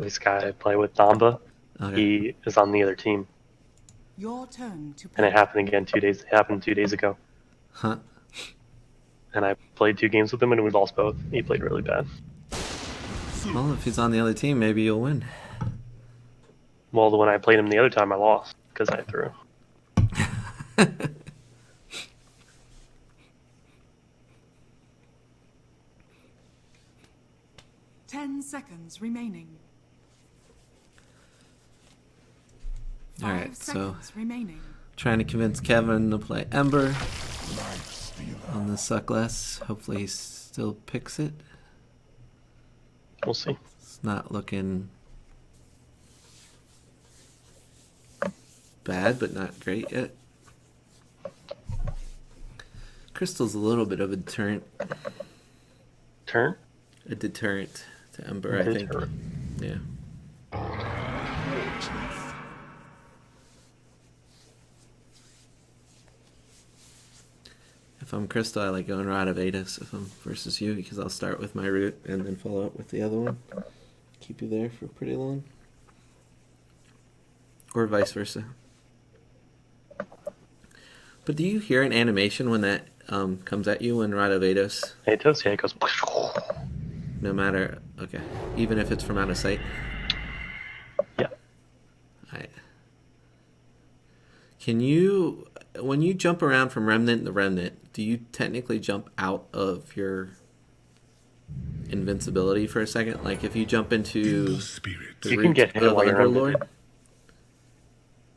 This guy I play with, Damba, Okay. he is on the other team, Your turn to and it pick. happened again 2 days. It happened 2 days ago, Huh. and I played 2 games with him, and we lost both. He played really bad. Well, if he's on the other team, maybe you'll win. Well, when I played him the other time, I lost because I threw. 10 seconds remaining. All right, 5 so seconds remaining. trying to convince Kevin to play Ember on the Suckless. Hopefully he still picks it. We'll see. It's not looking bad, but not great yet. Crystal's a little bit of a deterrent. Turn? A deterrent to Ember, I think. Yeah. If I'm Crystal, I like going Rod of Adis if I'm versus you, because I'll start with my root and then follow up with the other one. Keep you there for pretty long. Or vice versa. But do you hear an animation when that comes at you when Rod of Adis? It does, yeah, it goes. No matter, okay. Even if it's from out of sight? Yeah. Alright. Can you, when you jump around from Remnant to Remnant, do you technically jump out of your invincibility for a second? Like if you jump into the You can get hit while you're Underlord,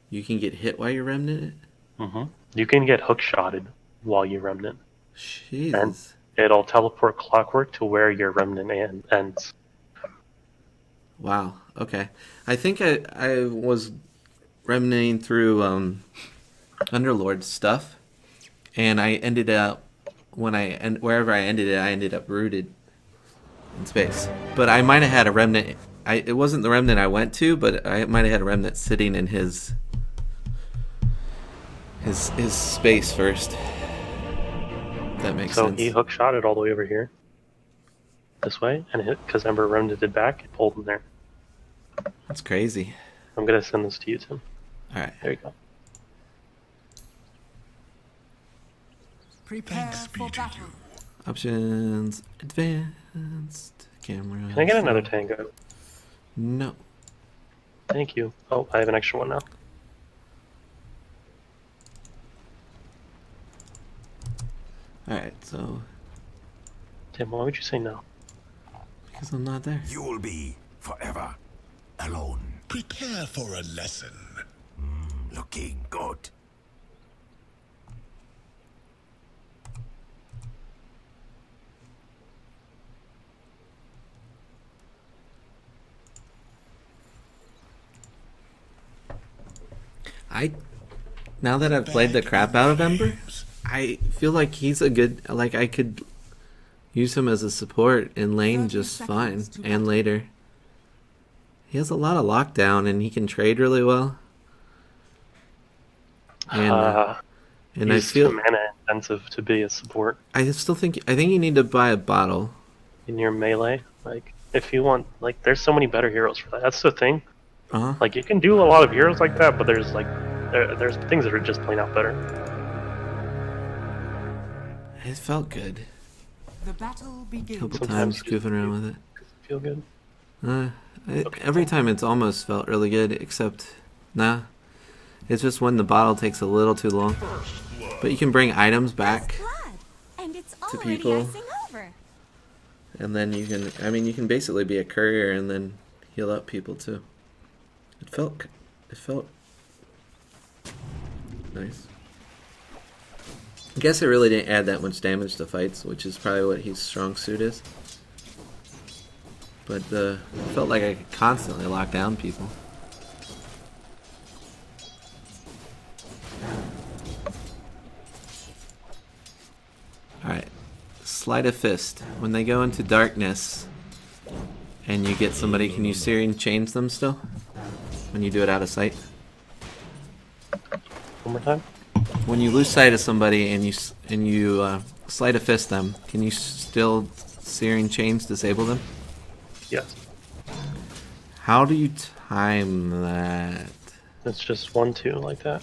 you can get hit while you're Remnant? Mm-hmm. You can get hook shotted while you remnant. Jesus. And it'll teleport clockwork to where your remnant ends. Wow. Okay. I think I was remnating through Underlord stuff, and I ended up wherever I ended it, I ended up rooted in space. But I might have had a remnant. It wasn't the remnant I went to, but I might have had a remnant sitting in his space first. That makes sense. So he hook shotted all the way over here, this way, and because Ember remnanted back, it pulled him there. That's crazy. I'm gonna send this to you, Tim. All right. There you go. Prepare for battle. Options, advanced, camera. Can I get another tango? No. Thank you. Oh, I have an extra one now. Alright, so... Tim, why would you say no? Because I'm not there. You'll be forever alone. Prepare for a lesson. Looking good. Now that I've played the crap out of Ember, I feel like he's a good... Like, I could use him as a support in lane just fine, and later. He has a lot of lockdown, and he can trade really well. And I feel mana intensive to be a support. I think you need to buy a bottle In your melee. Like, if you want, like, there's so many better heroes for that. That's the thing. Uh-huh. Like, you can do a lot of heroes like that, but there's like, there's things that are just plain out better. It felt good. The battle begins. A couple Sometimes times goofing around with it. Feel good. Every time it's almost felt really good, except nah. It's just when the bottle takes a little too long. But you can bring items back to people, and then you can basically be a courier and then heal up people too. It felt nice. I guess it really didn't add that much damage to fights, which is probably what his strong suit is. But it felt like I could constantly lock down people. Alright. Sleight of fist. When they go into darkness and you get somebody, can you searing change them still? When you do it out of sight? One more time. When you lose sight of somebody and you sleight of fist them, can you still searing chains disable them? Yes. How do you time that? It's just 1-2 like that.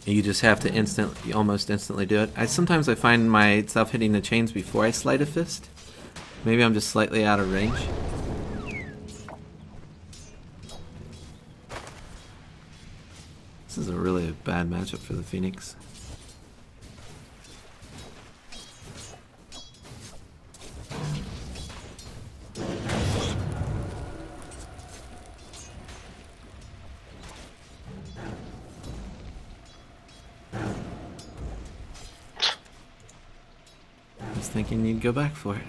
You just have to almost instantly do it. Sometimes I find myself hitting the chains before I sleight a fist. Maybe I'm just slightly out of range. This is a really bad matchup for the Phoenix. I was thinking you'd go back for it.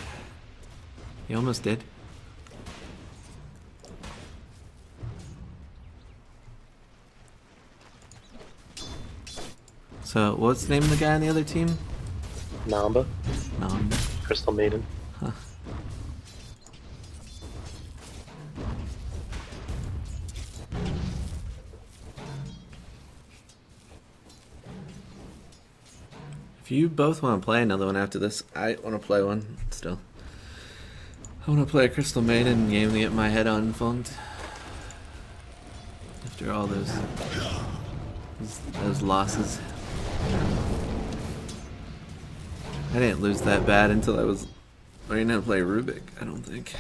You almost did. So, what's the name of the guy on the other team? Namba, Nom. Crystal Maiden. Huh. If you both want to play another one after this, I want to play one still. I want to play a Crystal Maiden game to get my head unfunked. After all those losses. I didn't lose that bad until I was learning how to play Rubik, I don't think.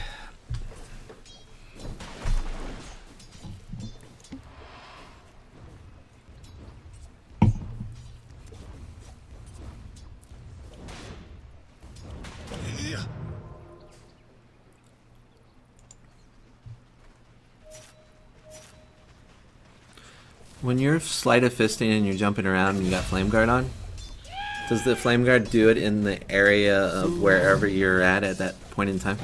Yeah. When you're sleight of fisting and you're jumping around and you got Flame Guard on, does the Flame Guard do it in the area of wherever you're at that point in time?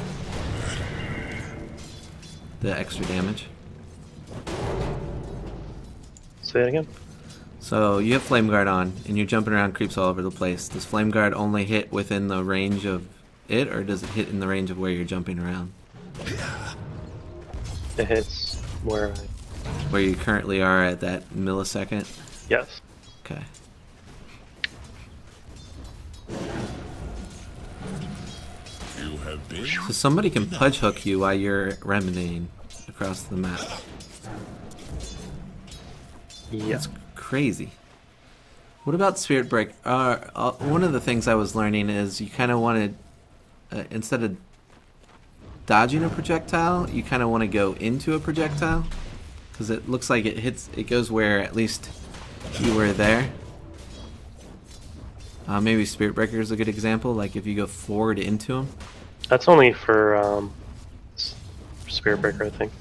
The extra damage? Say it again. So you have Flame Guard on and you're jumping around creeps all over the place. Does Flame Guard only hit within the range of it, or does it hit in the range of where you're jumping around? It hits where Where you currently are at that millisecond? yes. Okay. You have been. So somebody can pudge hook you while you're remedying across the map. Yes. That's crazy. What about Spirit Break? One of the things I was learning is you kind of want to, instead of dodging a projectile, you kind of want to go into a projectile, because it looks like it goes where at least you were there. Maybe Spirit Breaker is a good example. Like if you go forward into him. That's only for Spirit Breaker, I think.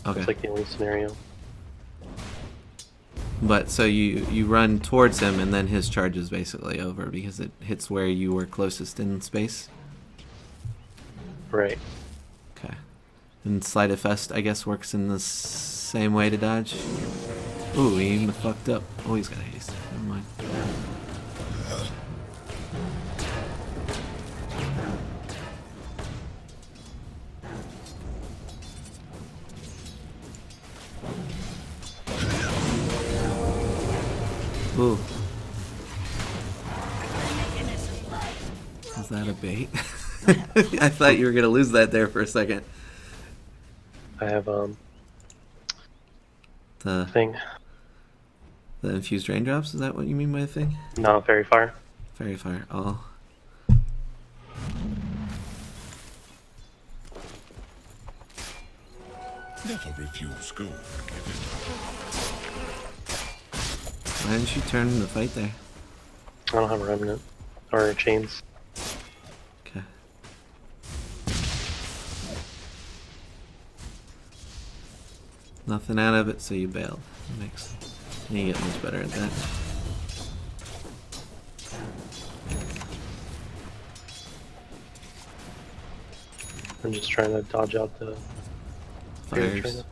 Okay. It's like the only scenario. But so you run towards him and then his charge is basically over because it hits where you were closest in space. Right. Okay. And Sleight of Fist, I guess, works in the same way to dodge. Ooh, he even fucked up. Oh, he's got haste. Never mind. Ooh. Is that a bait? I thought you were gonna lose that there for a second. I have The thing. infused raindrops, is that what you mean by a thing? No, Fairy Fire. Fairy fire. Oh. Never refuse gold. Why didn't you turn the fight there? I don't have a remnant or chains. Okay. Nothing out of it, so you bailed. You get much better at that. I'm just trying to dodge out the Fires.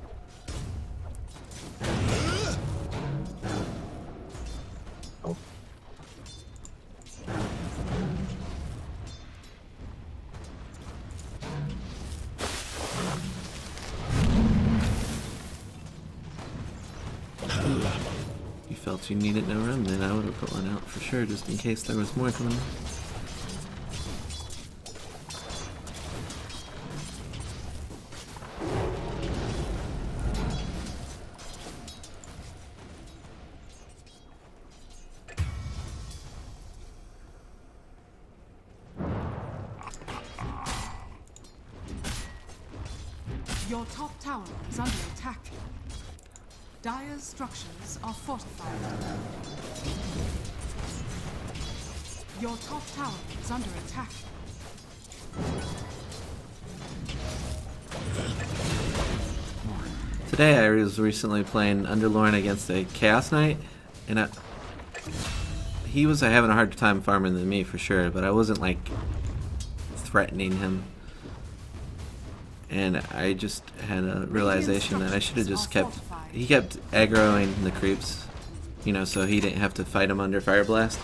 Oh. You felt you needed no remnant, I would have put one out for sure, just in case there was more coming. Your top tower is under attack. Dire's structures are fortified. Your top tower is under attack. Today I was recently playing Underlorn against a Chaos Knight, and he was having a harder time farming than me for sure, but I wasn't like threatening him. And I just had a realization that I should have just kept... He kept aggroing the creeps, you know, so he didn't have to fight him under Fire Blast.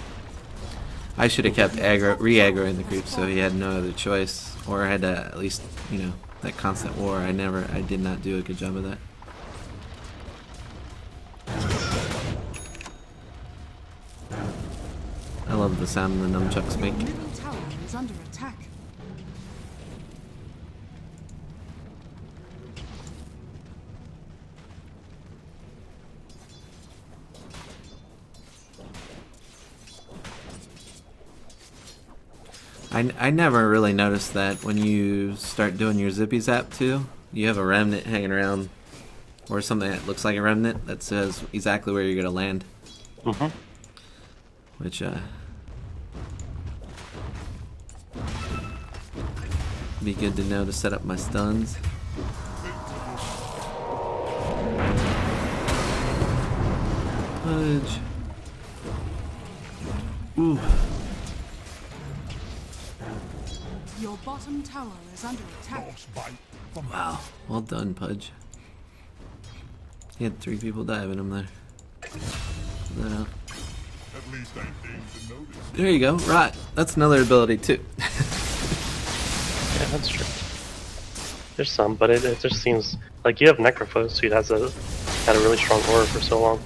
I should have kept re-aggroing the creeps so he had no other choice, or I had to at least, you know, that constant war. I did not do a good job of that. I love the sound the nunchucks make. Your middle tower is under attack. I never really noticed that when you start doing your zippy zap too, you have a remnant hanging around, or something that looks like a remnant that says exactly where you're gonna land. Mm-hmm. Which be good to know to set up my stuns. Fudge. Ooh. Your bottom tower is under attack. Wow. Well done, Pudge. He had 3 people diving him there. Put that out. At least I deigned to notice. There you go. Rot. That's another ability too. Yeah, that's true. There's some, but it just seems like you have Necrophos, who had a really strong aura for so long.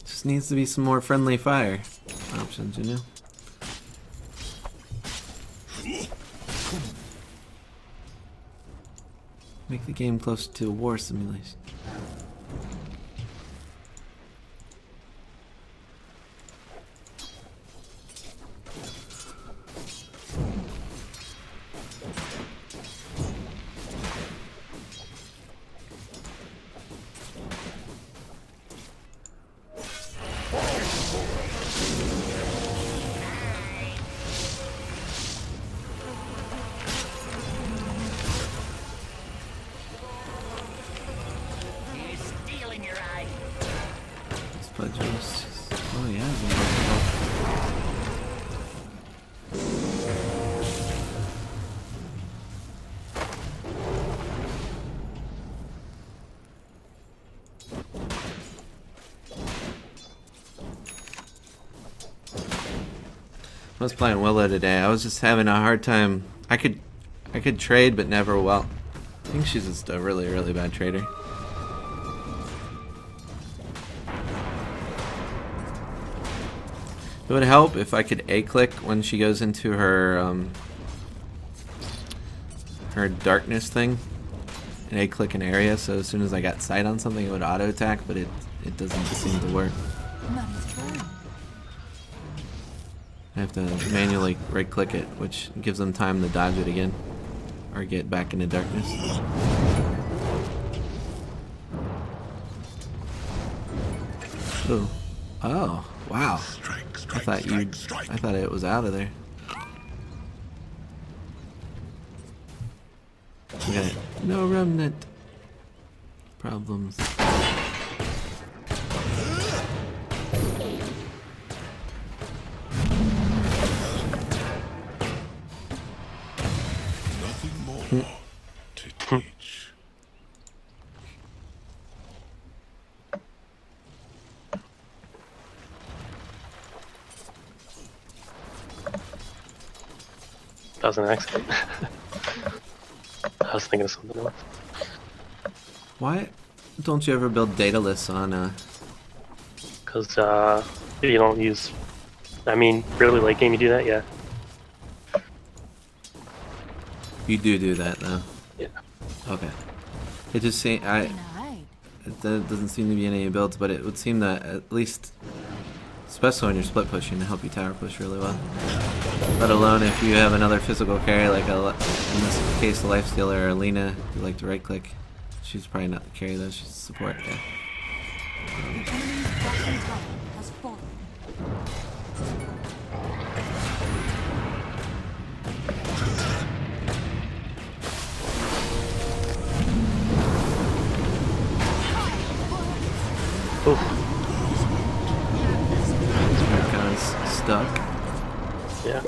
Just needs to be some more friendly fire options, you know? Make the game closer to a war simulation. Oh yeah. I was playing Willow today. I was just having a hard time. I could trade, but never well. I think she's just a really, really bad trader. It would help if I could A-click when she goes into her her darkness thing, and A-click an area, so as soon as I got sight on something it would auto-attack, but it doesn't seem to work. I have to manually right-click it, which gives them time to dodge it again, or get back into darkness. Ooh. Oh, wow. I thought it was out of there. Okay, no remnant problems. Nothing more to teach. That was an accident. I was thinking of something else. Why don't you ever build data lists on Because you don't use... I mean, really late game you do that? Yeah. You do that though? Yeah. Okay. It just seems There doesn't seem to be any builds, but it would seem that at least, especially when you're split pushing, to help you tower push really well. Let alone if you have another physical carry, like in this case, a Lifestealer or Lena, who like to right click. She's probably not the carry though, she's support. Yeah. The enemy's bottom tower has fallen. Oof. Spirit kind of stuck. Yeah.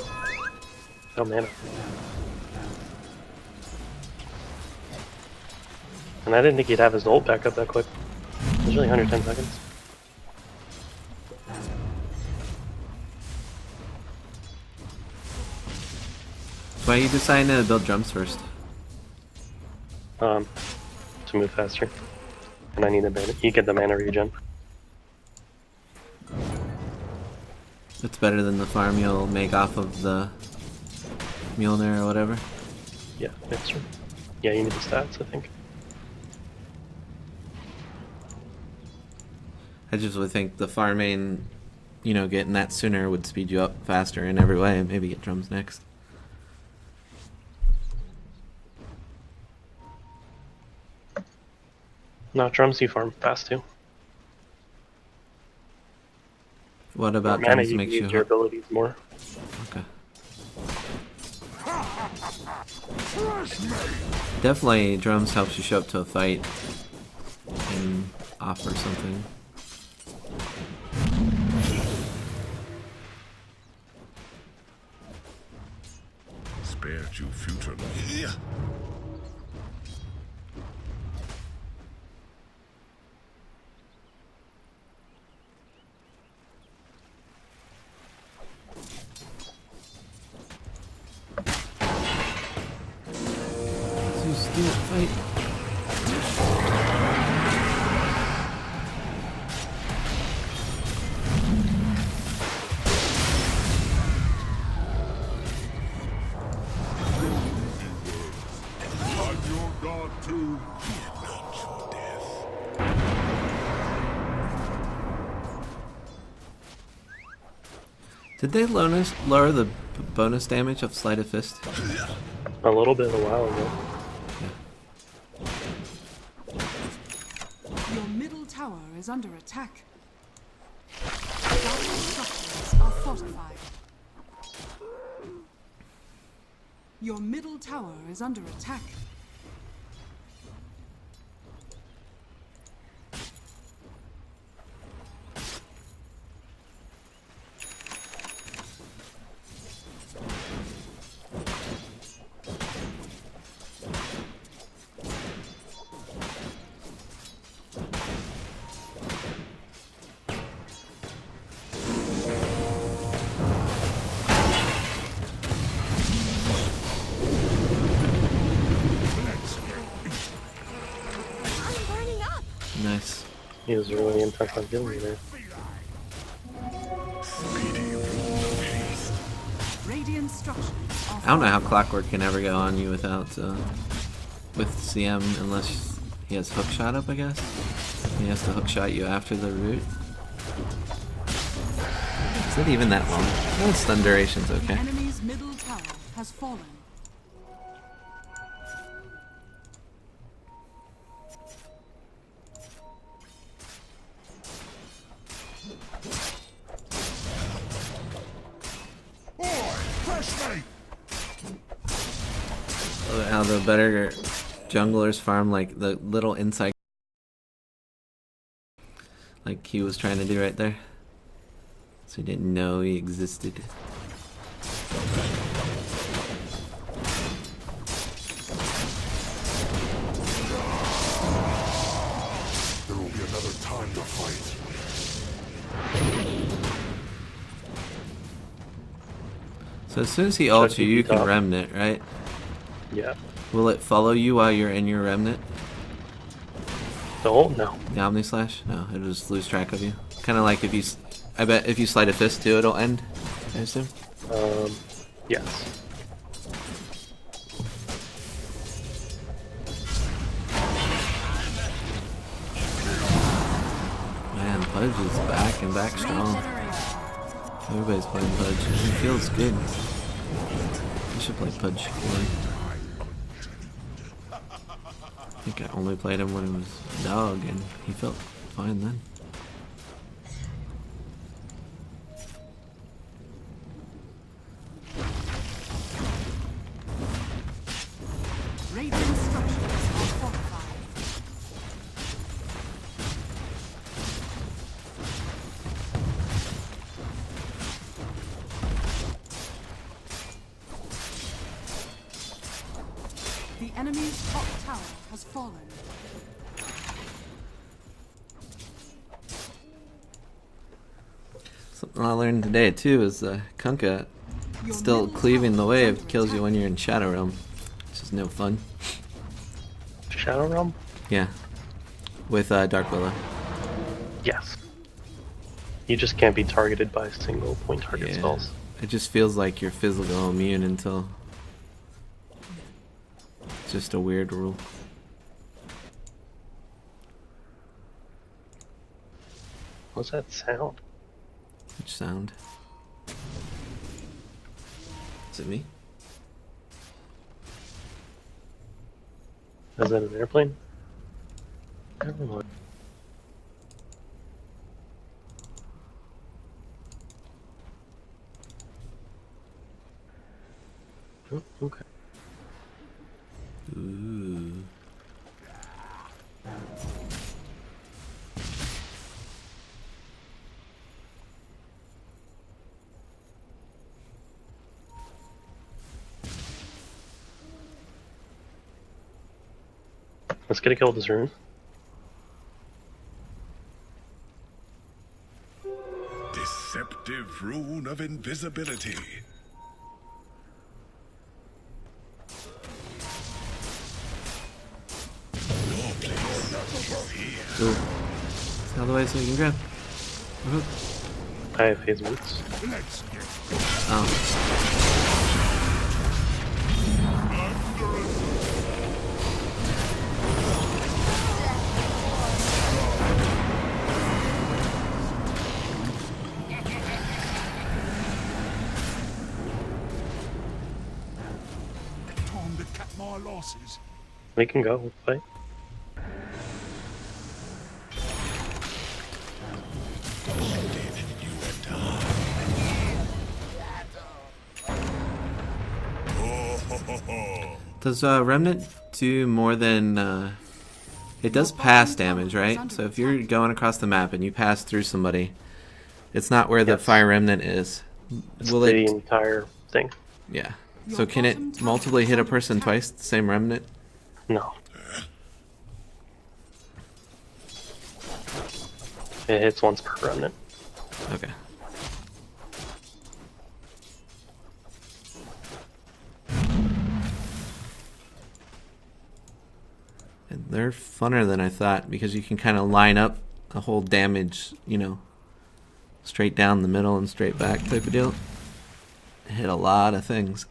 Oh mana. And I didn't think he'd have his ult back up that quick. It was only 110 seconds. Why are you deciding to build drums first? To move faster. And I need the mana. You get the mana regen. It's better than the farm you'll make off of the Mjolnir or whatever. Yeah, that's true. Yeah, you need the stats, I think. I just would think the farming, you know, getting that sooner would speed you up faster in every way. Maybe get drums next. No, drums you farm fast too. What about Mana drums you makes can you use your abilities more. Okay. Definitely drums helps you show up to a fight and offer something. Spared you futilely. Let's do it, fight. I'm your god too. Not your death. Did they lower the bonus damage of Sleight of Fist? A little bit a while ago. Your middle tower is under attack. Dire structures are fortified. Your middle tower is under attack. Nice. He was really intent on killing me there. Radiant structures are I don't know how Clockwork can ever go on you without with CM unless he has hookshot up, I guess. He has to hookshot you after the root. Is it even that long? No, stun duration's The okay. enemy's middle tower has fallen. How the better junglers farm like the little inside, like he was trying to do right there. So he didn't know he existed. There will be another time to fight. So as soon as he ults Should you, he be you can top? remnant, right? Yeah. Will it follow you while you're in your remnant? The ult? No. The Omni Slash? No, it'll just lose track of you. Kind of like if you, I bet if you slide a fist too, it'll end, I assume. Yes. Pudge is back and back strong. Everybody's playing Pudge. It feels good. I should play Pudge more. I think I only played him when it was Dog, and he felt fine then. Radiant structures are fortified. The enemy's top tower has fallen. Something I learned today too is Kunkka still cleaving the wave kills you when you're in Shadow Realm, which is no fun. Shadow Realm? Yeah, with Dark Bellow. Yes. You just can't be targeted by single point target Yeah. spells. It just feels like you're physical immune until it's just a weird rule. What's that sound? Which sound? Is it me? Is that an airplane? I don't know. Oh, okay. Ooh. Let's get a kill with this rune. Deceptive rune of invisibility. Your place is here. Ooh. It's out the way so you can grab. Woohoo. I have phase boots. Let's get Oh. time to cut my losses. We can go. We'll fight. You and I. Oh, ho, ho, ho. Does Remnant do more than... it does pass damage, right? So if you're going across the map and you pass through somebody, it's not where the Yes. Fire Remnant is. It's Will the it... entire thing. Yeah. So can it multiply hit a person twice, the same Remnant? No. It hits once per remnant. Okay. And they're funner than I thought because you can kind of line up a whole damage, you know, straight down the middle and straight back type of deal. Hit a lot of things.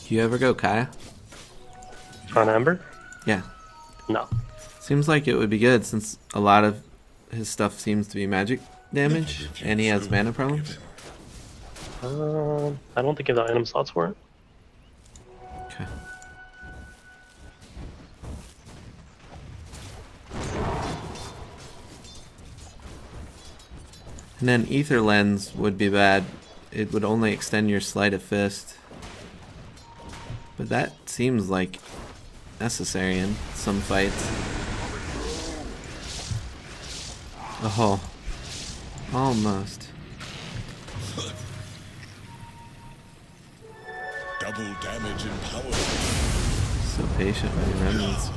You ever go Kaya? On Ember? Yeah. No. Seems like it would be good since a lot of his stuff seems to be magic damage and he has mana problems. I don't think you have the item slots for it. Okay. And then Ether Lens would be bad. It would only extend your Sleight of Fist. But that seems like necessary in some fights. Oh. Almost. Double damage and power. So patient with your remnants.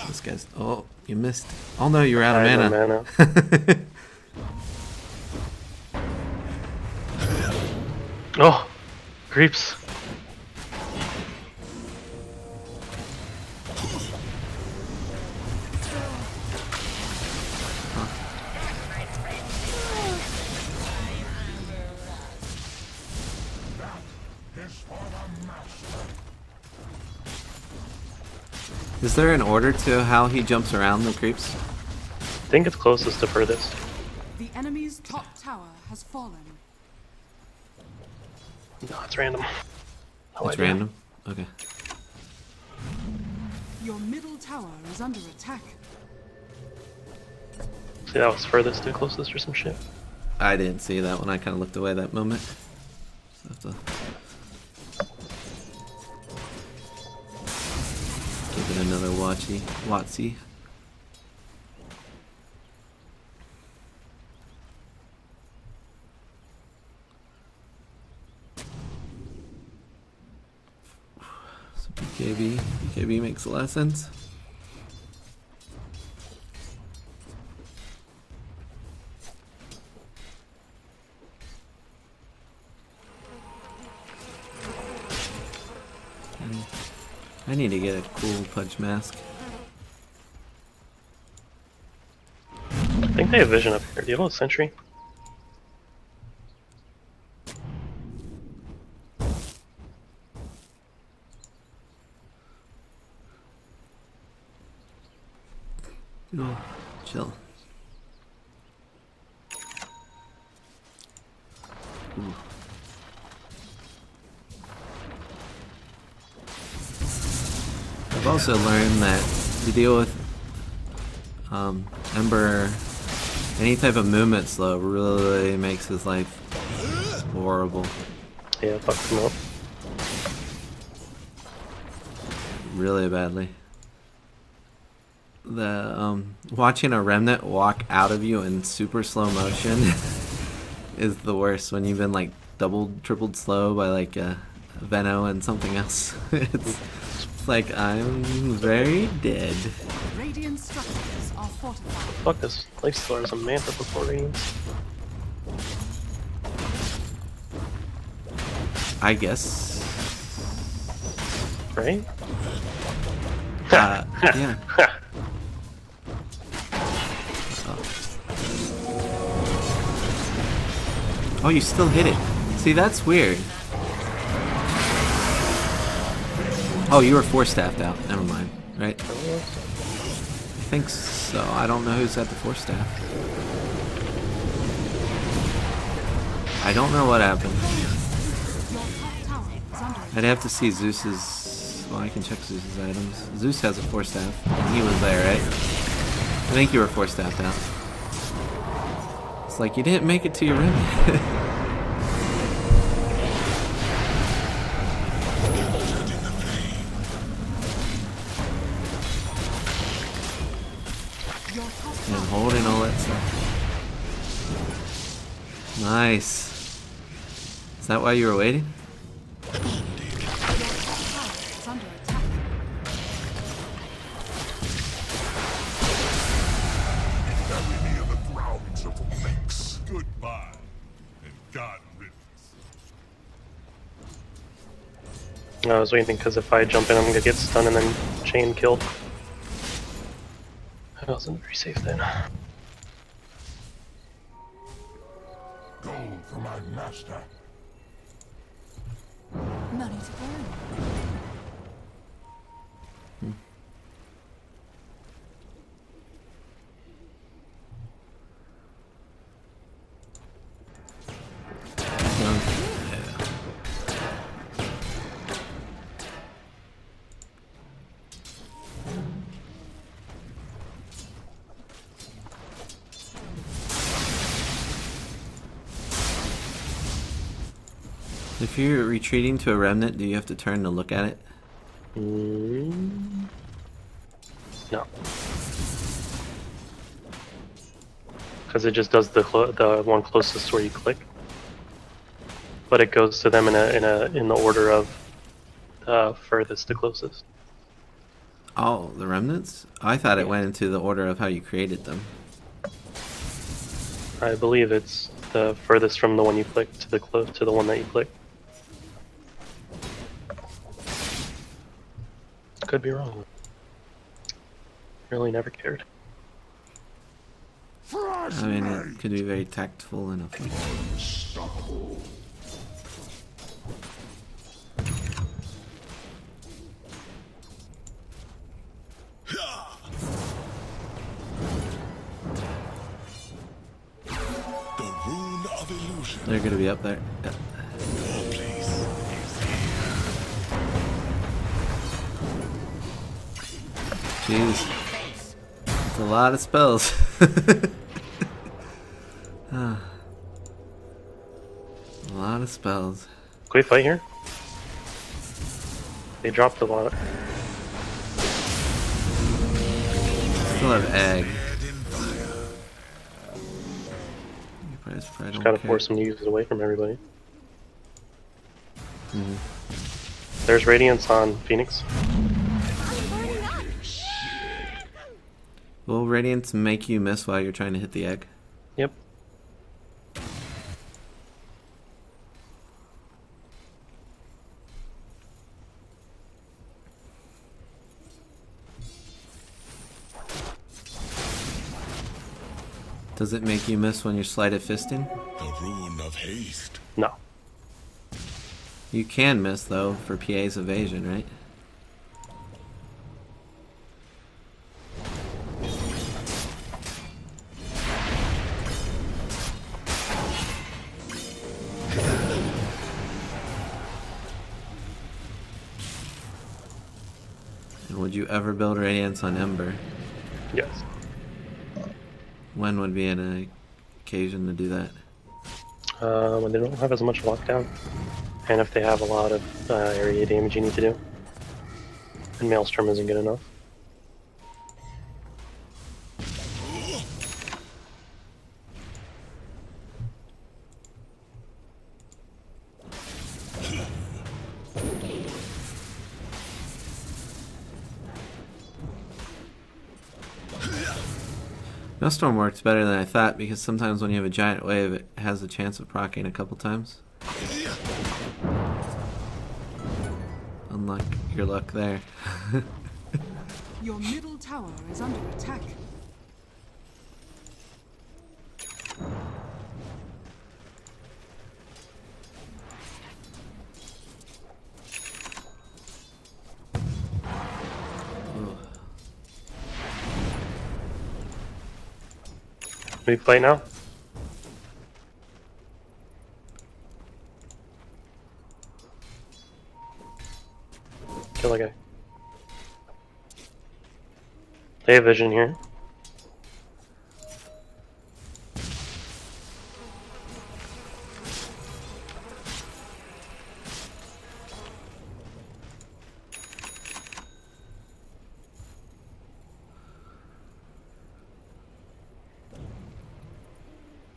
This guy's... Oh, you missed. Oh no, you're out I of have mana. no mana. Oh! Creeps. Is there an order to how he jumps around the creeps? I think it's closest to furthest. The enemy's top tower has fallen. No, it's random. No It's idea. random? Okay. Your middle tower is under attack. See, that was furthest to closest or some shit. I didn't see that one. I kind of looked away that moment. So I have to give it another Watsy. So BKB makes a lot of sense. I need to get a cool punch mask. I think they have vision up here. Do you have a sentry? No, chill. Ooh. I've also learned that to deal with Ember, any type of movement slow really makes his life horrible. Yeah, fucks him up. Really badly. The watching a remnant walk out of you in super slow motion is the worst when you've been like doubled, tripled slow by like Venno and something else. It's like I'm very dead. Radiant structures are fortified. Fuck this. Lifestealer is a manta before radiance. I guess. Right? Yeah. Oh, you still hit it. See, that's weird. Oh, you were force-staffed out. Never mind. Right? I think so. I don't know who's at the force-staff. I don't know what happened. Your top tower is under attack. I'd have to see Zeus's... Well, I can check Zeus's items. Zeus has a force-staff. He was there, right? I think you were force-staffed out. It's like you didn't make it to your rim. Your top And tower holding all that stuff. Nice. Is that why you were waiting? is under attack. Bury me in the grounds of Lex. Goodbye, and God riddance. I was waiting because if I jump in, I'm gonna get stunned and then chain killed. I wasn't very safe then. Gold for my master. Money to burn. If you're retreating to a remnant, do you have to turn to look at it? No. Because it just does the one closest where you click. But it goes to them in the order of furthest to closest. Oh, the remnants? I thought it went into the order of how you created them. I believe it's the furthest from the one you click to the one that you click. Could be wrong. Really never cared. I mean, it could be very tactful and effective. Unstoppable. of illusion. They're gonna be up there. Yeah. No place is here. Jeez. That's a lot of spells. Ah. A lot of spells. Can we fight here? They dropped a lot. Still have egg. Dead in fire. You probably Just don't gotta care. force them to use it away from everybody. There's Radiance on Phoenix. Will Radiance make you miss while you're trying to hit the egg? Yep. Does it make you miss when you're sleight of fisting? The rune of haste. No. You can miss though for PA's evasion, right? And would you ever build Radiance on Ember? Yes. When would be an occasion to do that? When they don't have as much lockdown, and if they have a lot of area damage you need to do, and Maelstrom isn't good enough. Maelstrom works better than I thought because sometimes when you have a giant wave, it has a chance of proccing a couple times. Unlike your luck there. Your middle tower is under attack. Can we fight now? Kill a guy. They have vision here.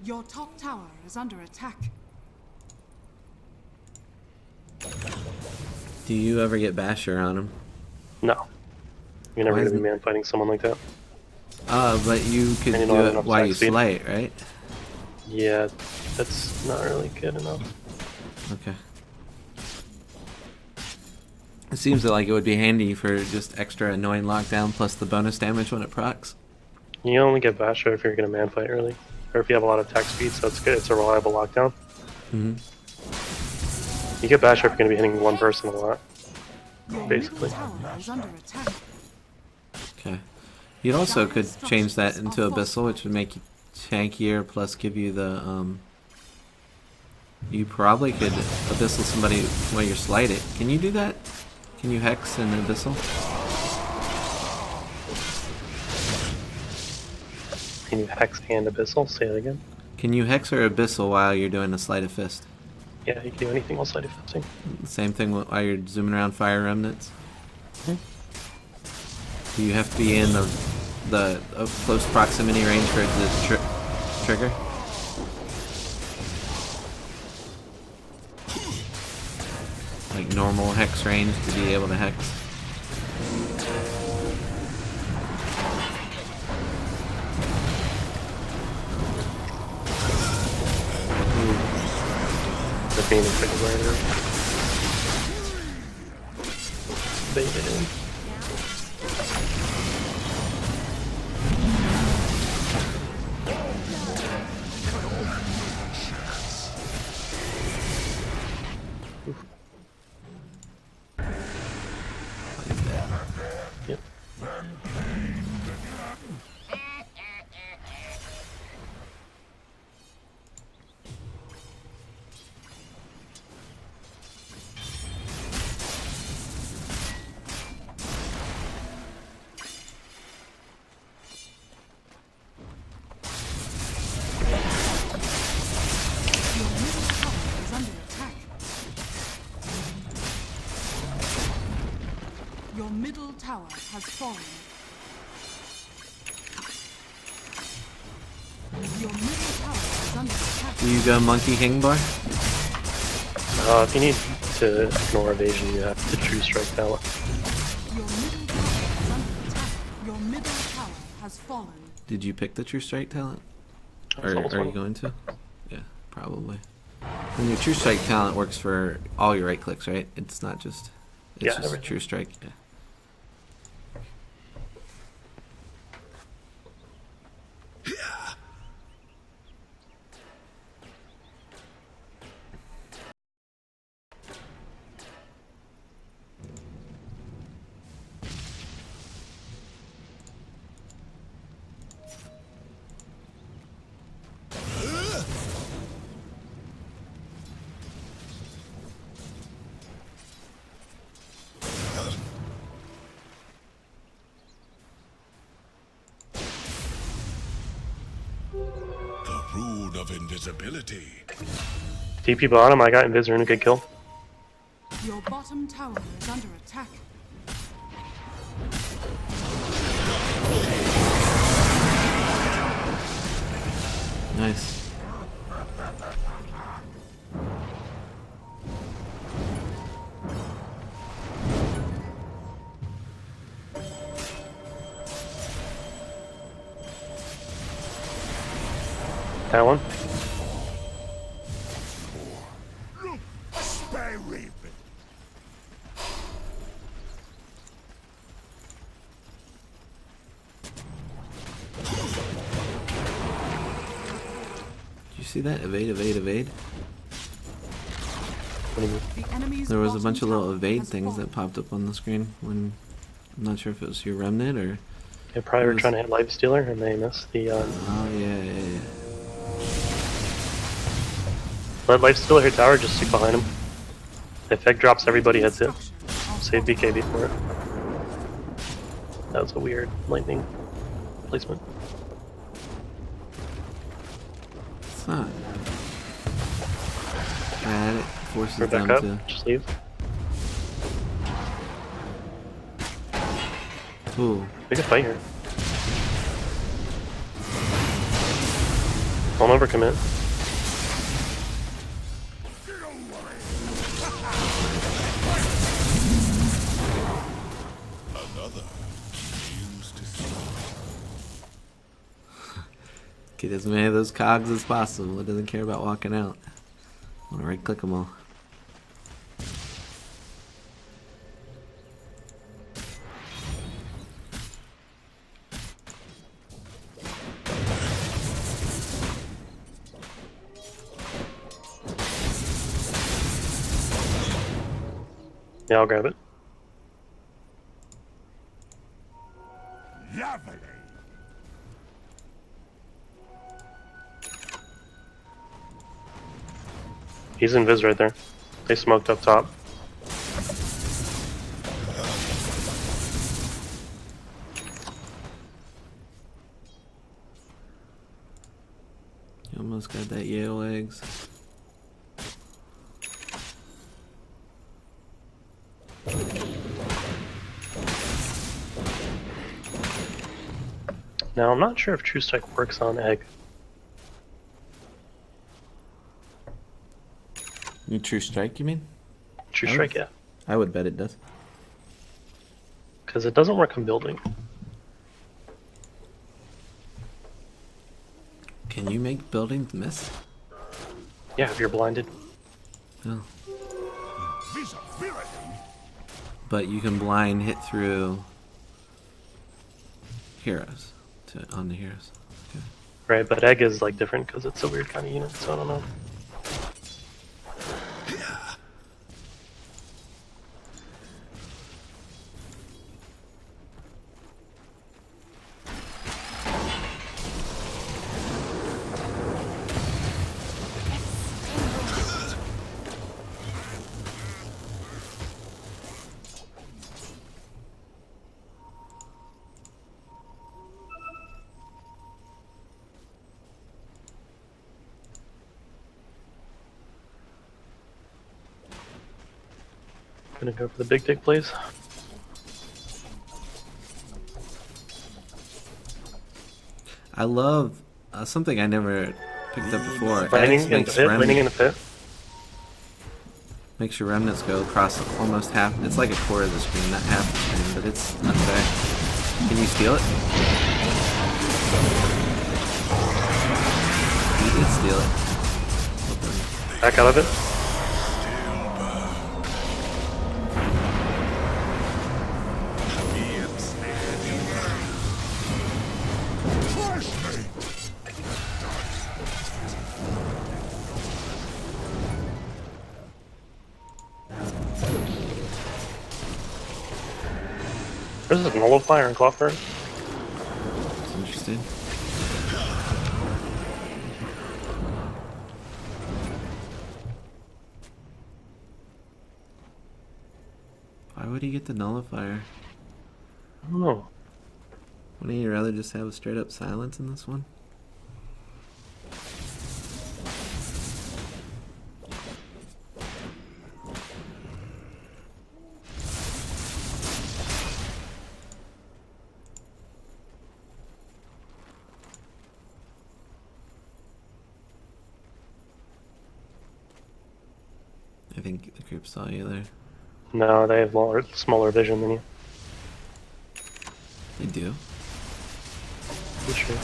Your top tower is under attack. Do you ever get Basher on him? No. You're never Why going to be isn't- man fighting someone like that. But you could And you do don't have it enough while attack you speed. slay, right? Yeah, that's not really good enough. Okay. It seems like it would be handy for just extra annoying lockdown plus the bonus damage when it procs. You only get Basher if you're going to man fight early. Or if you have a lot of attack speed, so it's good. It's a reliable lockdown. Mm-hmm. You get Basher if you're going to be hitting one person a lot. Your Basically. middle tower is under attack. Okay. You also could change that into Abyssal, which would make you tankier, plus give you the, you probably could Abyssal somebody while you're slighted. Can you do that? Can you Hex and Abyssal? Can you Hex and Abyssal? Say it again. Can you Hex or Abyssal while you're doing a Sleight of Fist? Yeah, you can do anything else like defensive. Same thing while you're zooming around Fire Remnants? Hmm. Do you have to be in the close proximity range for it to trigger? Like normal Hex range to be able to Hex? The Phoenix Rider. Baited in. Yep. tower has fallen. Your middle tower is under attack. Do you go Monkey King Bar? If you need to ignore evasion, you have to true strike talent. Your middle tower is under attack. Your middle tower has fallen. Did you pick the True Strike talent? That was Or level are you 20. going to? Yeah, probably. And your True Strike talent works for all your right clicks, right? It's not just... It's Yeah, just everything. True Strike. Yeah. The rune of invisibility. TP bottom, I got Invis Rune, good kill. Your bottom tower is under attack. Nice. That one. Look, spare raven. Did you see that? Evade, evade, evade. What do you mean? The enemy's There was a bottom bunch of little tower evade has things fallen. that popped up on the screen when... I'm not sure if it was your remnant or... They probably It were was- trying to hit Life Stealer and they missed the. Oh, yeah, yeah, yeah. Let Life Stealer hit tower, just stick behind him. The effect drops, everybody hits it. Structures are Save fortified. BKB for it. That was a weird lightning placement. It's not... Bad. It forces We're them back up, to... just leave. Ooh. We can fight here. Don't overcommit. Another used to see. Get as many of those cogs as possible. It doesn't care about walking out. I want to right click them all. Yeah, I'll grab it. Lovely. He's in Viz right there. They smoked up top. You almost got that Yale eggs. Now, I'm not sure if True Strike works on egg. You True Strike, you mean? True Oh. Strike, yeah. I would bet it does. Because it doesn't work on building. Can you make buildings miss? Yeah, if you're blinded. No. Visibility. But you can blind hit through heroes on the heroes. Okay. Right, but egg is like different because it's a weird kind of unit, so I don't know. Gonna go for the big dick, please. I love something I never picked up before. Landing X in the makes pit. Landing in remnants, the pit. makes your remnants go across almost half. It's like a quarter of the screen, not half the screen, but it's unfair. Can you steal it? You did steal it. Back out of it. There's a nullifier and clockwork. It's interesting. Why would he get the nullifier? I don't know. Wouldn't you rather just have a straight up silence in this one? I think the group saw you there. No, they have smaller vision than you. They do. I'm sure.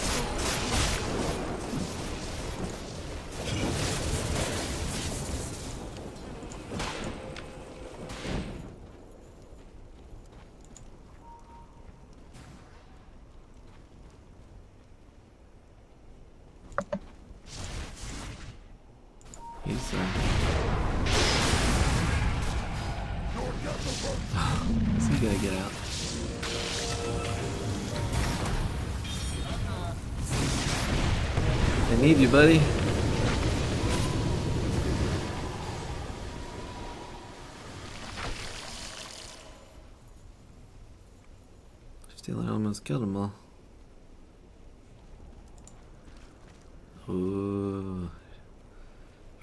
He's is he gonna get out? I need you, buddy. Still, I almost killed them all. Ooh.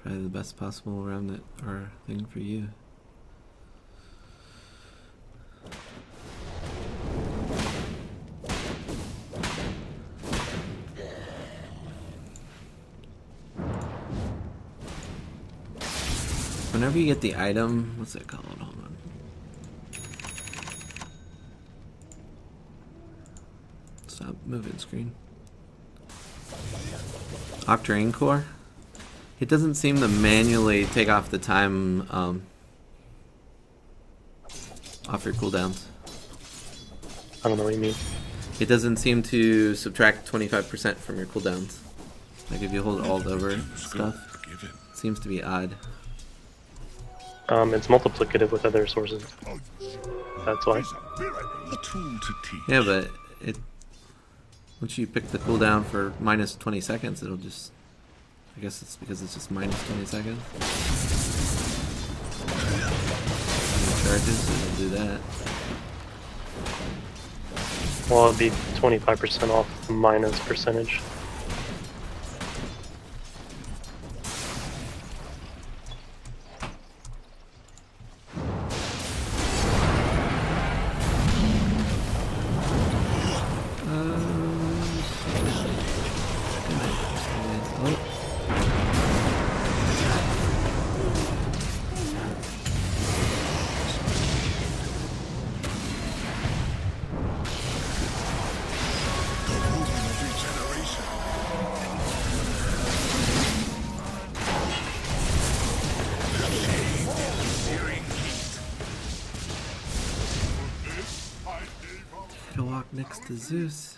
Probably the best possible remnant or thing for you. Whenever you get the item, what's it called? Hold on. Stop moving screen. Octarine Core. It doesn't seem to manually take off the time off your cooldowns. I don't know what you mean. It doesn't seem to subtract 25% from your cooldowns. Like if you hold Alt over stuff, it seems to be odd. It's multiplicative with other sources. That's why. A tool to teach. Yeah, but it once you pick the cooldown for minus 20 seconds, it'll just. I guess it's because it's just minus 20 seconds. Charges, it'll do that. Well, it'd be 25% off the minus percentage. To walk next to Zeus,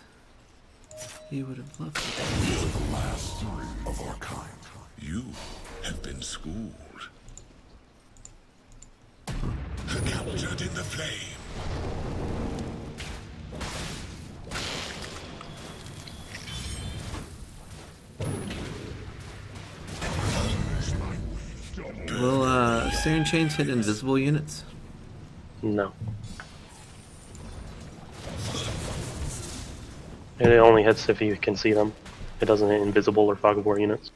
he would have loved it. We are the last of our kind. You have been schooled. Captured in the flame. Will Searing Chains hit invisible units? No. It only hits if you can see them. It doesn't hit invisible or fog of war units.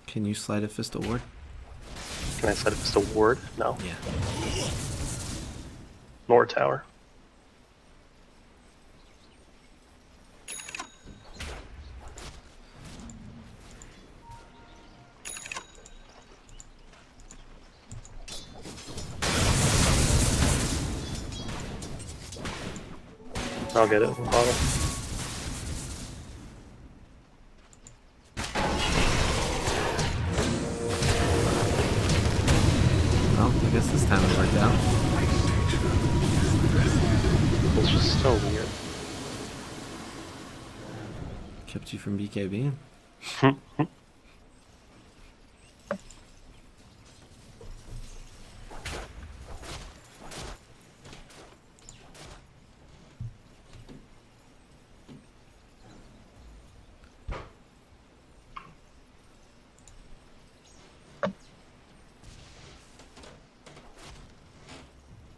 Can you slide a fist award? Can I set it as a ward? No. Yeah. Nor tower. I'll get it in the bottle. Well, I guess this time it worked out. It's just so weird. Kept you from BKB.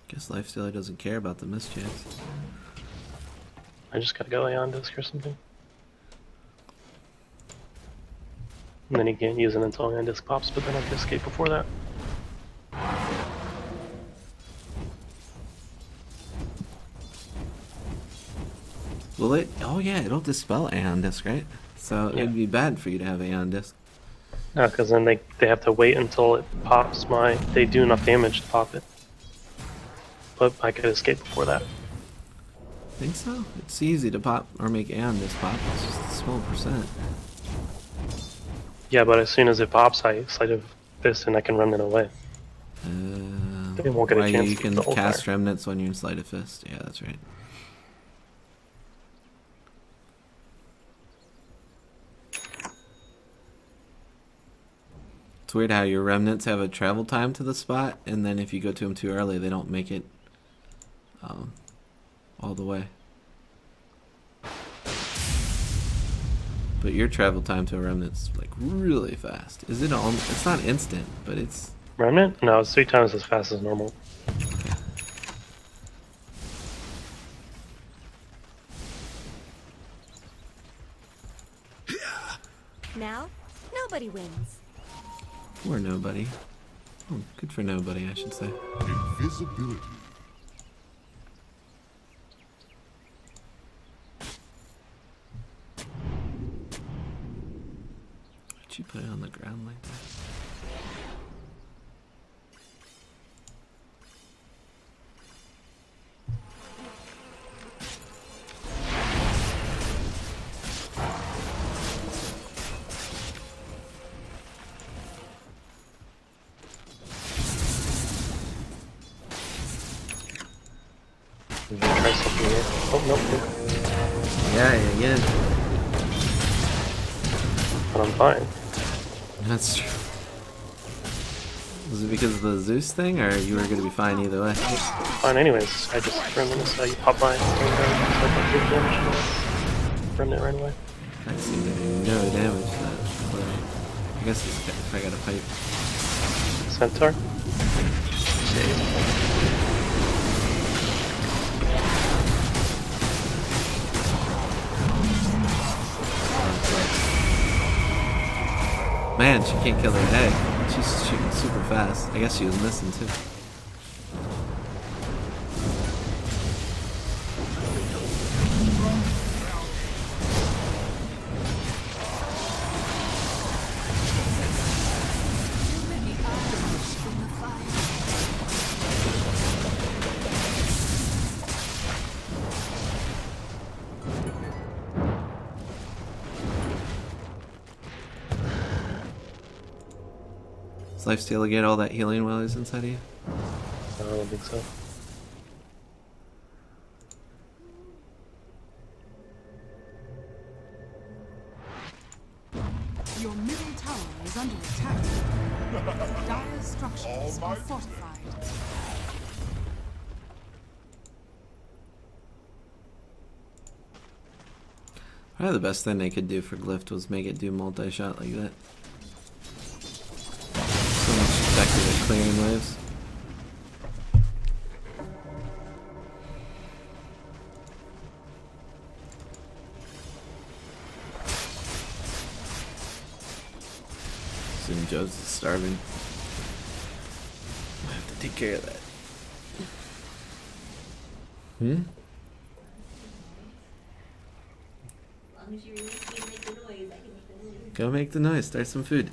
Guess Lifestealer doesn't care about the mischance. I just gotta go Aeon Disc or something. And then he can't use it until Aeon Disc pops, but then I can escape before that. Will it? Oh yeah, it'll dispel Aeon Disc, right? So Yeah. it'd be bad for you to have Aeon Disc. No, because then they have to wait until it pops my... They do enough damage to pop it. But I could escape before that. Think so? It's easy to pop or make Aeon Disc pop. It's just a small percent. Yeah, but as soon as it pops, I Sight of Fist and I can run it away. They won't get a Why chance you to can get the cast Fire. Remnants when you're in Sleight of Fist. Yeah, that's right. It's weird how your Remnants have a travel time to the spot, and then if you go to them too early, they don't make it all the way. But your travel time to a Remnant's like really fast. Is it all? It's not instant, but it's... Remnant? No, it's 3 times as fast as normal. Now, nobody wins. Or nobody. Oh, good for nobody, I should say. Invisibility. Why'd you put it on the ground like that? I'm gonna try something here. Oh, nope, Yeah, again. but I'm fine. That's true. Was it because of the Zeus thing, or you were going to be fine either way? Fine anyways. I just Remnant, you pop by, Remnant right away. I seem to do no damage to that play. I guess if I got a pipe. Centaur? Man, she can't kill her egg. She's shooting super fast. I guess she was missing too. Does Lifesteal get all that healing while he's inside of you? I don't think so. Your middle tower is under attack. Dire structures are fortified. Probably the best thing they could do for Glyph was make it do multi-shot like that. So much effective at clearing waves. Soon Joe's starving. I have to take care of that. Hmm? As long as you release me and make the noise, I can make the noise. Go make the noise. Start some food.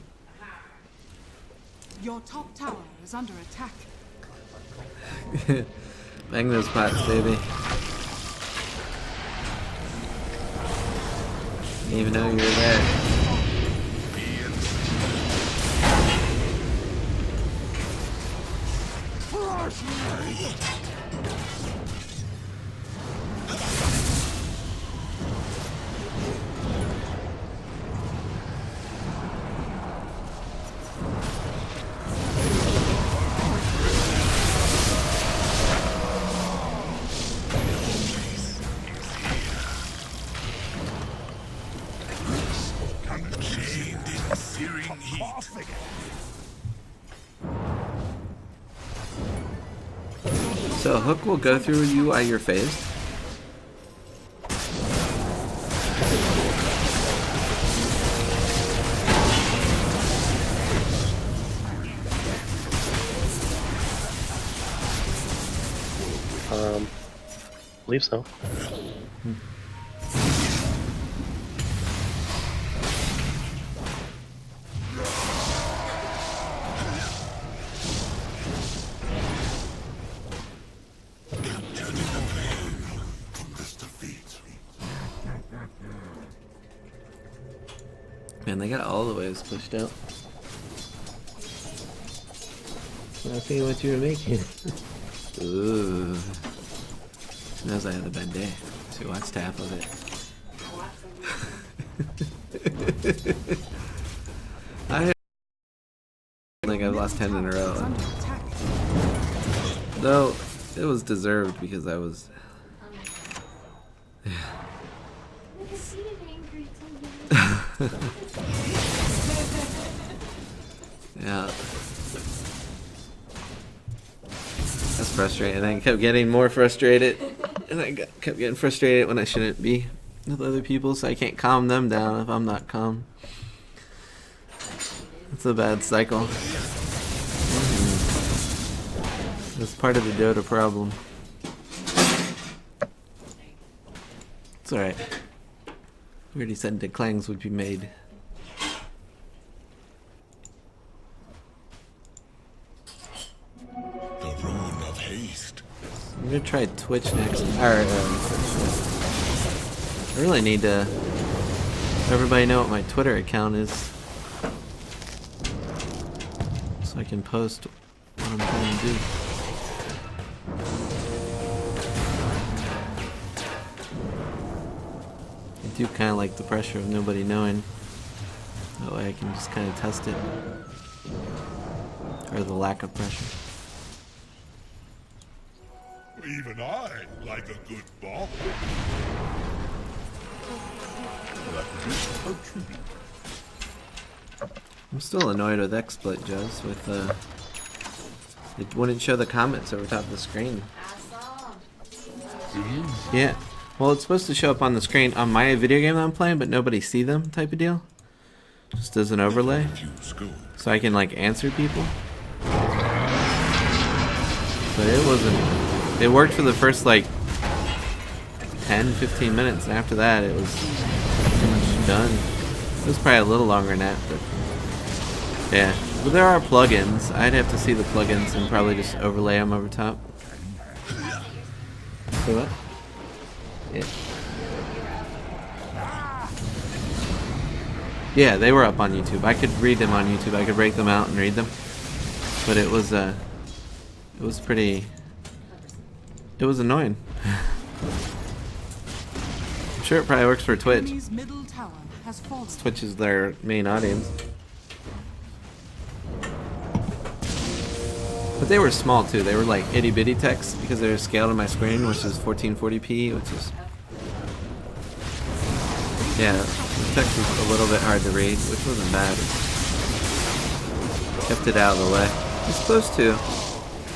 Your top tower is under attack. Bang those pots, baby. Didn't even know you were there. Chained in searing heat. So Hook will go through you while you're phased. Believe so. Man, they got all the waves pushed out. I think what you were making. Ooh. She knows I had a bad day. She watched half of it. I think I've lost 10 in a row. Under attack. Though, it was deserved because I was... I can see him angry too. Yeah. That's frustrating. I kept getting more frustrated. And I kept getting frustrated when I shouldn't be with other people, so I can't calm them down if I'm not calm. It's a bad cycle. That's part of the Dota problem. It's alright. We already said declines would be made. The rune of haste. I'm gonna try Twitch next. I really need to let everybody know what my Twitter account is, so I can post what I'm trying to do. I do kind of like the pressure of nobody knowing. That way I can just kind of test it. Or the lack of pressure. Even I like a good ball. That would be a tribute. I'm still annoyed with XSplit, Joes, with it wouldn't show the comments over top of the screen. Yeah. Well, it's supposed to show up on the screen on my video game that I'm playing, but nobody see them type of deal. Just as an overlay. So I can like answer people. But it wasn't, it worked for the first like 10-15 minutes, and after that it was pretty much done. It was probably a little longer than that, but yeah. But there are plugins. I'd have to see the plugins and probably just overlay them over top. So what? Yeah. Yeah, they were up on YouTube. I could read them on YouTube. I could break them out and read them. But it was pretty, it was annoying. I'm sure it probably works for Twitch. Enemy's middle tower has fallen. Twitch is their main audience. But they were small too. They were like itty bitty text because they were scaled on my screen, which is 1440p, which is, yeah, the text was a little bit hard to read, which wasn't bad. Kept it out of the way. It's supposed to.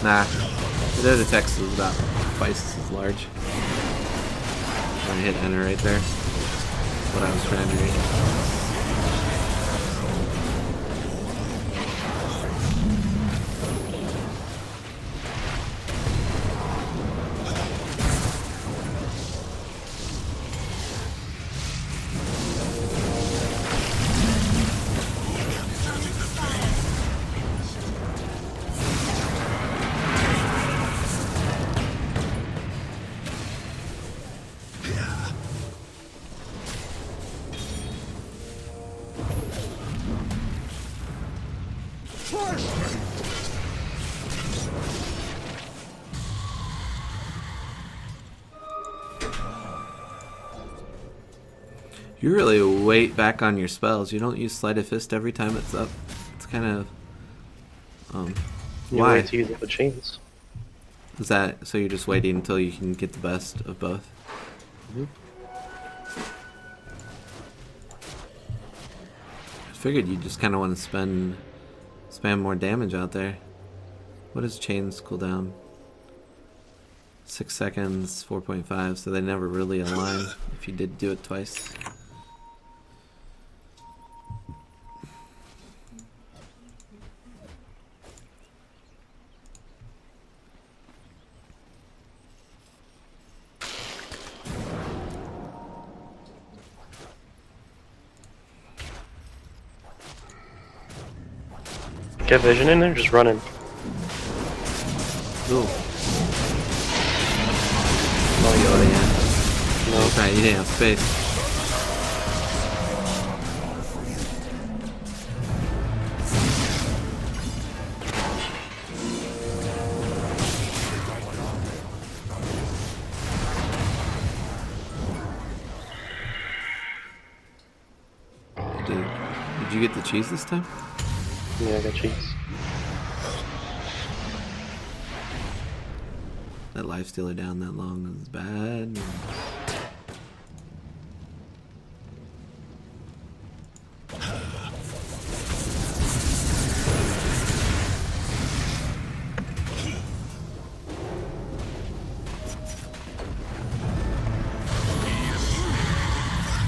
Nah, the Dota text was about twice as large. I hit enter right there. That's what I was trying to read. You really wait back on your spells. You don't use Sleight of Fist every time it's up. It's kind of You why? wait to use it with chains. Is that so? You're just waiting until you can get the best of both. Mm-hmm. I figured you just kind of want to spam more damage out there. What does chains cool down? 6 seconds, 4.5, so they never really align if you did do it twice. Get vision in there, just running. Ooh. Oh, yeah. No. That's right, you didn't have space. Did you get the cheese this time? Yeah, I got cheese. That lifestealer down that long is bad.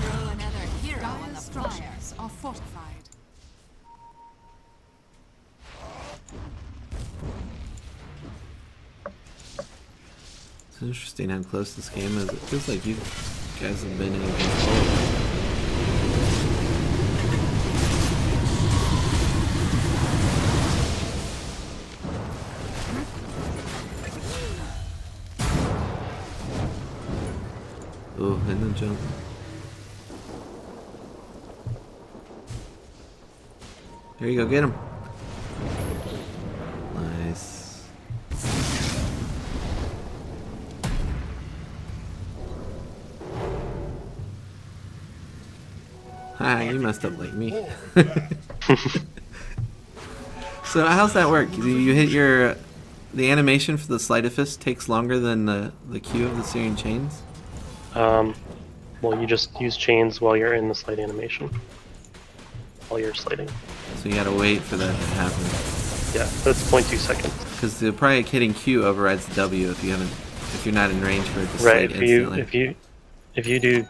Throw another hero on the structures are fortified. It's interesting how close this game is. It feels like you guys have been in control. Ooh, and then jump. There you go, get him. Nice. Ah, you messed up like me. So how's that work? Do you hit the animation for the Sleight of Fist takes longer than the Q of the Searing Chains? Well, you just use chains while you're in the slide animation. While you're sliding. So you gotta wait for that to happen. Yeah, that's 0.2 seconds. Because the probably hitting Q overrides the W if you're not in range for it to Right, slide instantly. if you do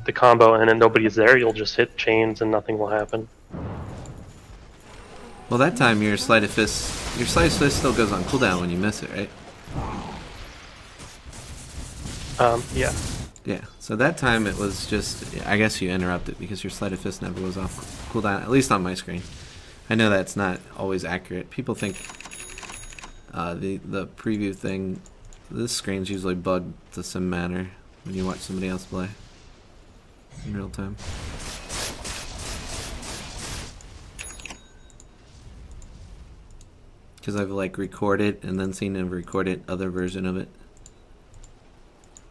the combo and then nobody's there, you'll just hit chains and nothing will happen. Well, that time your Sleight of Fist still goes on cooldown when you miss it, right? Yeah. Yeah. So that time it was just, I guess you interrupt it because your Sleight of Fist never goes off cooldown, at least on my screen. I know that's not always accurate. People think the preview thing, this screen's usually bugged to some manner when you watch somebody else play in real time. Because I've like recorded and then seen a recorded other version of it.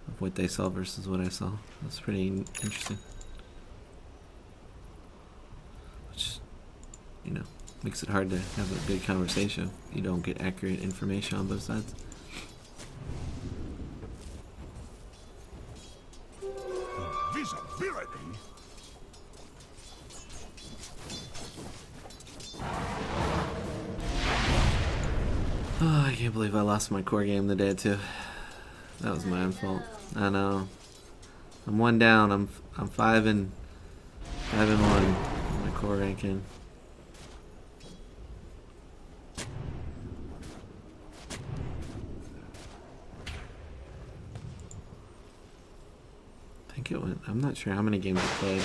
Of what they saw versus what I saw. That's pretty interesting. Which, makes it hard to have a good conversation. You don't get accurate information on both sides. Visibility. Oh, I can't believe I lost my core game the day too. That was my own fault. I know. I'm one down. I'm 5-1 in my core ranking. I think it went. I'm not sure how many games I played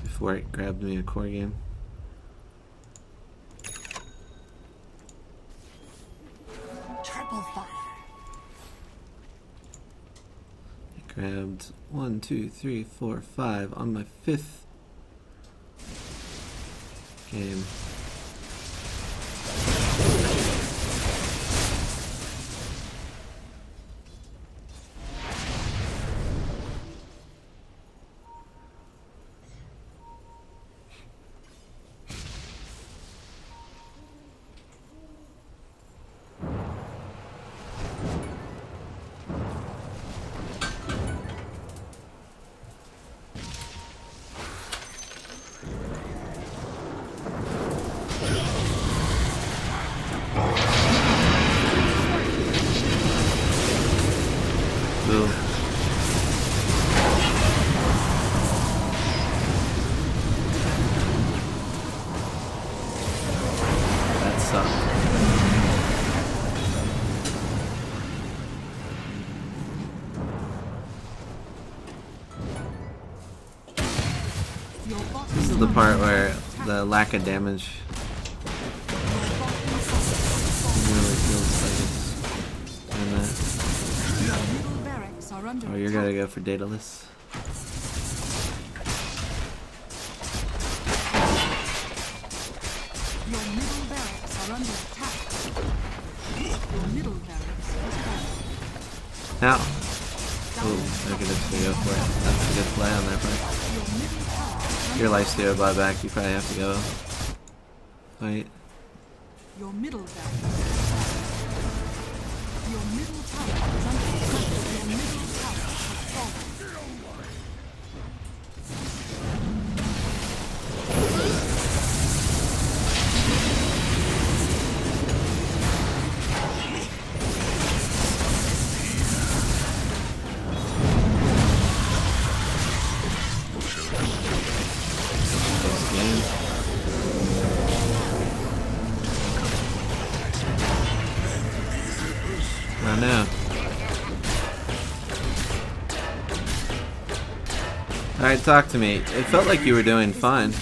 before it grabbed me a core game. Triple fire. Grabbed 1, 2, 3, 4, 5 on my 5th game. Ooh. That sucked. Your bottom This is the part where the lack of damage really feels like it's kinda... middle barracks are under Oh, you're attack. gonna go for Daedalus. Your middle barracks are under attack. Your middle barracks is falling. Now. Ooh, they're gonna go for it. That's a good play on their part. Your middle tower is under Your lifesteal buyback, you probably have to go fight. Your middle barracks is falling. Your middle tower is under attack. Your middle tower has fallen. Close game. I know. Alright, talk to me. It felt like you were doing fine.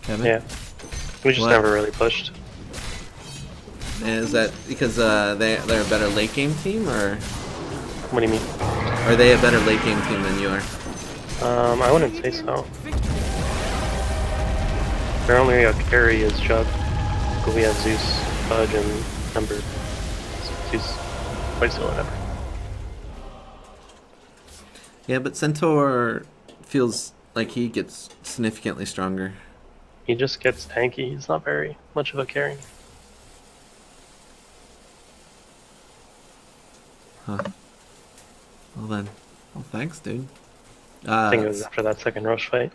Kevin? Yeah. We just What? never really pushed. Is that because they're a better late game team, or What do you mean? are they a better late game team than you are? I wouldn't say so. Their only carry is Jug, but we have Zeus, Fudge, and Ember. Zeus, quite still an Ember. Yeah, but Centaur feels like he gets significantly stronger. He just gets tanky. He's not very much of a carry. Huh. Well then. Well, thanks, dude. I think it was after that second Roche fight.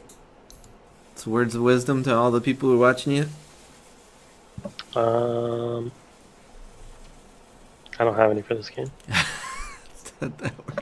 It's words of wisdom to all the people who are watching you. I don't have any for this game. That works.